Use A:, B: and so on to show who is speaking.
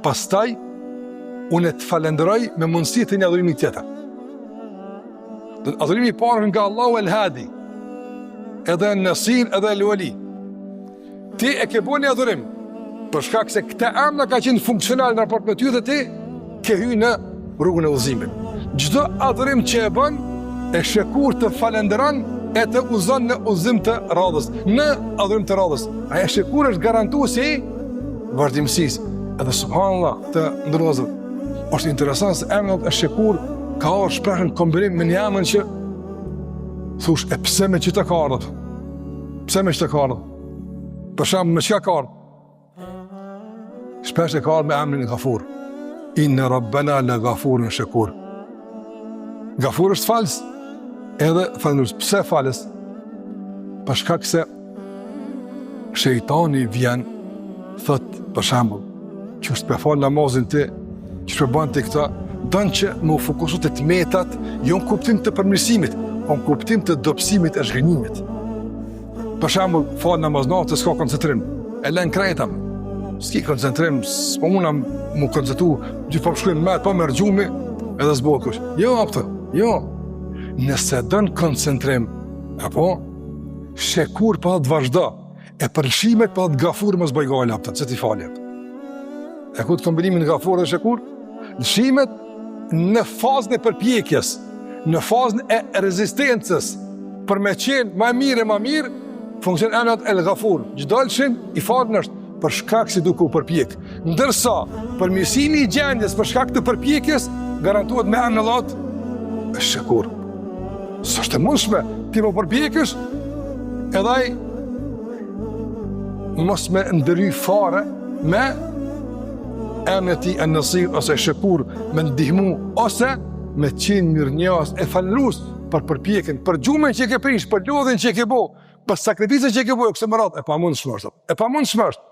A: pastaj unë të falenderoj me mundësi të një adhurimi tjetër. Adhurimi i parë nga Allahu el-Hadi, edhe Nasir, edhe el-Wali. Ti e ke bo një adhurim, për shkak se këta emra ka qenë funksional në raport me ty dhe ti ke hy në rrugën e udhëzimit. Çdo adhurim që e bën, e shekur të falenderon e të uzon në udhëzim të radhës, në adhurim të radhës. Aja shekur është garantuesi i vazhdimësisë. Edhe subhanallahu të ndërlozëm. Është interesant se emrat e shekur ka orë shprehën kombinim me një emën që thush, e pse me që të ka ardhë? Pse me që të ka ardhë? Për shembull, me çka ka ardhë? Shpesh e ka ardhë me emrin Ghafur. Inna rabbana la ghafurun shakur. Ghafur është falës, edhe falëndrues. Pse falës? Për shkak se shejtani vjen, thot për shembull, që është për falë namazin ti, që për bën ti këta, dënë që më fokusu të metat, jo në kuptim të përmirësimit, po në kuptim të dobësimit e zhgënjimit. Për shembull, falë namaz natës, s'ka koncentrim, e lën krejtam, s'ki koncentrim, s'po muna mu koncentru, gjithë po shkujnë me, po me rgjumi, edhe s'bohë kush. Jo, apëtë, jo. Nëse dënë koncentrim, apo, shekur pa të vazhda, e përshimet pa të Ghafur më zbaj gale, apëtë, që ti falje. E ku të kombinimin Ghafur dhe shekur? Lëshimet në fazën e përpjekjes, në fazën e rezistencës, për me qenë ma mirë, funksion emrat el Ghafur. Çdo lëshim i falën është për shkak si duke u përpjek. Ndërsa, përmirësimi i gjendjes për shkak të përpjekjes, garantuat me emrin Allahut është shekur. S'është e mundshme, ti më përpjekësh, edhe ai mos me ndëry fare me emrin e tij an-Nasir ose shekur, me ndihmu ose me qenë mirënjohës e falërues për përpjekjen, për gjumën që ke prish, për lodhin që ke bo, për sakrificën që ke bo, kësë më radhë, e pa mundshme është.